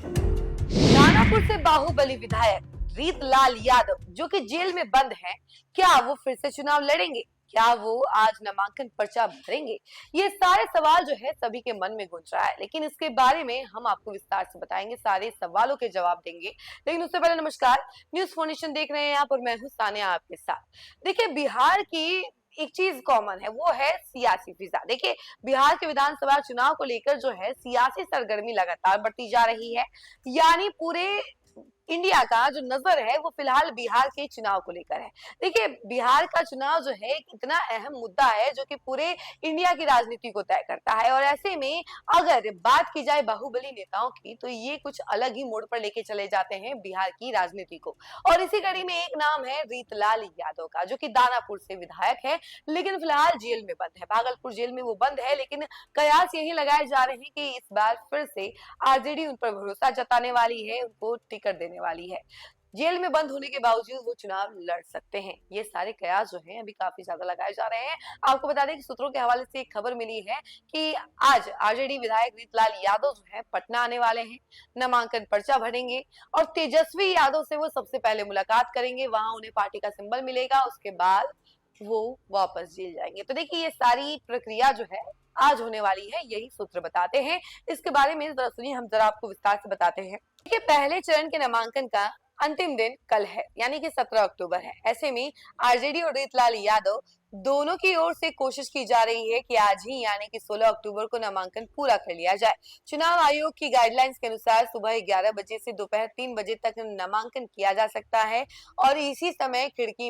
दानापुर से बाहुबली विधायक रीतलाल यादव जो कि जेल में बंद हैं, क्या वो फिर से चुनाव लड़ेंगे? क्या वो आज नामांकन पर्चा भरेंगे? ये सारे सवाल जो है सभी के मन में गूंज रहा है, लेकिन इसके बारे में हम आपको विस्तार से बताएंगे, सारे सवालों के जवाब देंगे। लेकिन उससे पहले नमस्कार, न्यूज फोनेशन देख रहे हैं आप और मैं हूं सानिया आपके साथ। देखिए, बिहार की एक चीज कॉमन है, वो है सियासी फिजा। देखिए, बिहार के विधानसभा चुनाव को लेकर जो है सियासी सरगर्मी लगातार बढ़ती जा रही है। यानी पूरे इंडिया का जो नजर है वो फिलहाल बिहार के चुनाव को लेकर है। देखिए, बिहार का चुनाव जो है एक इतना अहम मुद्दा है जो कि पूरे इंडिया की राजनीति को तय करता है, और ऐसे में अगर बात की जाए बाहुबली नेताओं की तो ये कुछ अलग ही मोड़ पर लेके चले जाते हैं बिहार की राजनीति को। और इसी कड़ी में एक नाम है रीतलाल यादव का, जो कि दानापुर से विधायक है, लेकिन फिलहाल जेल में बंद है। भागलपुर जेल में वो बंद है, लेकिन कयास यही लगाए जा रहे हैं कि इस बार फिर से आरजेडी उन पर भरोसा जताने वाली है, उनको टिकट देने वाली है। जेल में बंद होने के बावजूद वो चुनाव लड़ सकते हैं। ये सारे कयास जो हैं अभी काफी ज्यादा लगाए जा रहे हैं। आपको बता दें कि सूत्रों के हवाले से एक खबर मिली है कि आज आरजेडी विधायक रीतलाल यादव जो है पटना आने वाले हैं, नामांकन पर्चा भरेंगे और तेजस्वी यादव से वो सबसे पहले मुलाकात करेंगे। वहां उन्हें पार्टी का सिंबल मिलेगा, उसके बाद वो वापस जेल जाएंगे। तो देखिए, ये सारी प्रक्रिया जो है आज होने वाली है, यही सूत्र बताते हैं। इसके बारे में जरा सुनिए, हम जरा आपको विस्तार से बताते हैं। देखिए, पहले चरण के नामांकन का अंतिम दिन कल है, यानी कि 17 अक्टूबर है। ऐसे में आरजेडी और रीतलाल यादव दोनों की ओर से कोशिश की जा रही है कि आज ही यानी कि 16 अक्टूबर को नामांकन पूरा कर लिया जाए। चुनाव आयोग की गाइडलाइंस के अनुसार सुबह 11 बजे से दोपहर 3 बजे तक नामांकन किया जा सकता है, और इसी समय खिड़की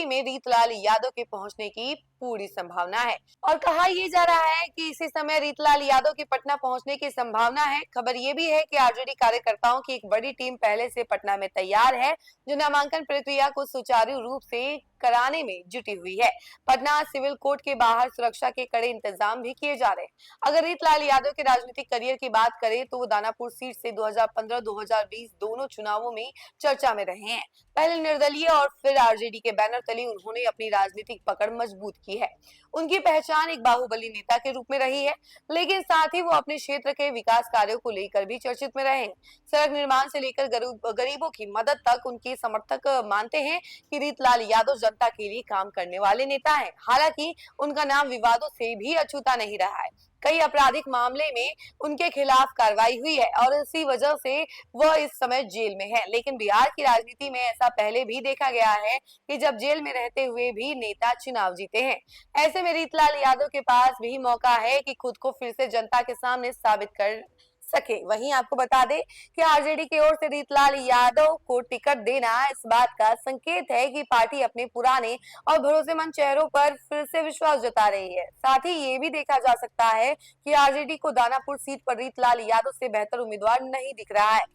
में रीतलाल यादव के पहुंचने की पूरी संभावना है। और कहा यह जा रहा है कि इसी समय रीतलाल यादव के पटना पहुंचने की संभावना है। खबर यह भी है कि आरजेडी कार्यकर्ताओं की एक बड़ी टीम पहले से पटना में तैयार है, जो नामांकन प्रक्रिया को सुचारू रूप से कराने में जुटी हुई है। पटना सिविल कोर्ट के बाहर सुरक्षा के कड़े इंतजाम भी किए जा रहे हैं। अगर रीतलाल यादव के राजनीतिक करियर की बात करें तो वो दानापुर सीट से 2015-2020 दोनों चुनावों में चर्चा में रहे हैं। पहले निर्दलीय और फिर आरजेडी के बैनर तले उन्होंने अपनी राजनीतिक पकड़ मजबूत की है। उनकी पहचान एक बाहुबली नेता के रूप में रही है, लेकिन साथ ही वो अपने क्षेत्र के विकास कार्यों को लेकर भी चर्चित में रहे हैं। सड़क निर्माण से लेकर गरीबों की मदद तक उनके समर्थक मानते हैं कि रीतलाल यादव जनता के लिए काम करने वाले नेता हैं। हालांकि उनका नाम विवादों से भी अछूता नहीं रहा है। कई आपराधिक मामले में उनके खिलाफ कार्रवाई हुई है और इसी वजह से वह इस समय जेल में है। लेकिन बिहार की राजनीति में ऐसा पहले भी देखा गया है कि जब जेल में रहते हुए भी नेता चुनाव जीते हैं। ऐसे में रीतलाल यादव के पास भी मौका है कि खुद को फिर से जनता के सामने साबित कर सके। वहीं आपको बता दें कि आरजेडी की ओर से रीतलाल यादव को टिकट देना इस बात का संकेत है कि पार्टी अपने पुराने और भरोसेमंद चेहरों पर फिर से विश्वास जता रही है। साथ ही ये भी देखा जा सकता है कि आरजेडी को दानापुर सीट पर रीतलाल यादव से बेहतर उम्मीदवार नहीं दिख रहा है।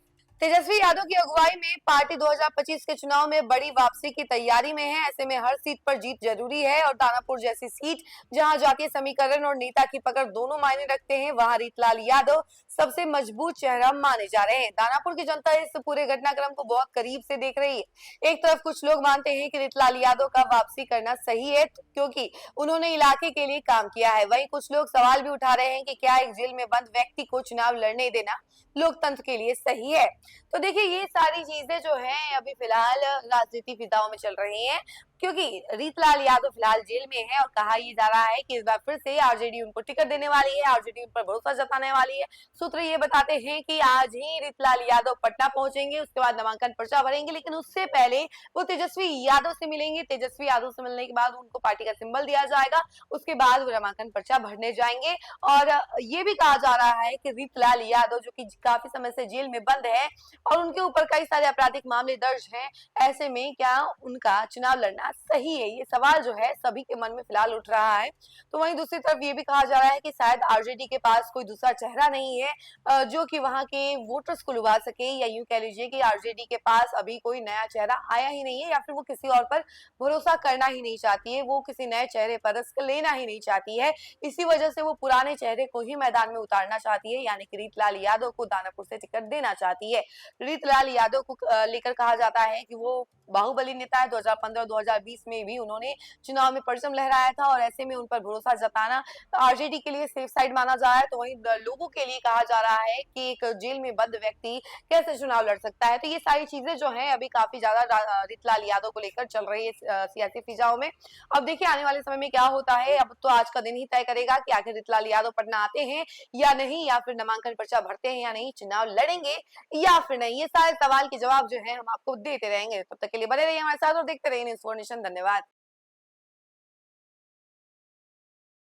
तेजस्वी यादव की अगुवाई में पार्टी 2025 के चुनाव में बड़ी वापसी की तैयारी में है। ऐसे में हर सीट पर जीत जरूरी है, और दानापुर जैसी सीट जहां जातीय समीकरण और नेता की पकड़ दोनों मायने रखते हैं, वहां रीतलाल यादव सबसे मजबूत चेहरा माने जा रहे हैं। दानापुर की जनता इस पूरे घटनाक्रम को बहुत करीब से देख रही है। एक तरफ कुछ लोग मानते हैं कि रीतलाल यादव का वापसी करना सही है क्योंकि उन्होंने इलाके के लिए काम किया है। वहीं कुछ लोग सवाल भी उठा रहे हैं कि क्या एक जेल में बंद व्यक्ति को चुनाव लड़ने देना लोकतंत्र के लिए सही है। तो देखिए, ये सारी चीजें जो हैं अभी फिलहाल राजनीति फिजाओं में चल रही हैं, क्योंकि रीतलाल यादव फिलहाल जेल में है और कहा यह जा रहा है कि इस बार फिर से आरजेडी उनको टिकट देने वाली है, आरजेडी उन पर भरोसा जताने वाली है। सूत्र ये बताते हैं कि आज ही रीतलाल यादव पटना पहुंचेंगे, उसके बाद नामांकन पर्चा भरेंगे, लेकिन उससे पहले वो तेजस्वी यादव से मिलेंगे। तेजस्वी यादव से मिलने के बाद उनको पार्टी का सिंबल दिया जाएगा, उसके बाद वो नामांकन पर्चा भरने जाएंगे। और ये भी कहा जा रहा है कि रीतलाल यादव जो कि काफी समय से जेल में बंद है और उनके ऊपर कई सारे आपराधिक मामले दर्ज हैं, ऐसे में क्या उनका चुनाव लड़ना सही है? ये सवाल जो है सभी के मन में फिलहाल उठ रहा है। तो वहीं दूसरी तरफ ये भी कहा जा रहा है कि शायद आरजेडी के पास कोई दूसरा चेहरा नहीं है जो कि वहां के वोटर्स को लुभा सके, या यूं कह लीजिए कि आरजेडी के पास अभी कोई नया चेहरा आया ही नहीं है, या फिर वो किसी और पर भरोसा करना ही नहीं चाहती है, वो किसी नए चेहरे पर रिस्क लेना ही नहीं चाहती है। इसी वजह से वो पुराने चेहरे को ही मैदान में उतारना चाहती है, यानी कि रीतलाल यादव को दानापुर से टिकट देना चाहती है। रीतलाल यादव को लेकर कहा जाता है कि वो बाहुबली नेता है। 2015-2020 2020 में भी उन्होंने चुनाव में परचम लहराया था और ऐसे में उन पर भरोसा जताना आरजेडी के लिए सेफ साइड माना जा रहा है। तो वहीं लोगों के लिए कहा जा रहा है कि एक जेल में बंद व्यक्ति कैसे चुनाव लड़ सकता है। तो ये सारी चीजें जो है अभी काफी ज्यादा रितलाल यादव को लेकर चल रही है सियासी फिजाओं में। अब देखिए आने वाले समय में क्या होता है। अब तो आज का दिन ही तय करेगा कि आखिर रितलाल यादव पटना आते हैं या नहीं, या फिर नामांकन पर्चा भरते हैं या नहीं, चुनाव लड़ेंगे या फिर नहीं। ये सारे सवाल के जवाब जो है हम आपको देते रहेंगे। तब तक के लिए बने रहिए हमारे साथ और देखते रहिए न्यूज़4 नेशन। धन्यवाद।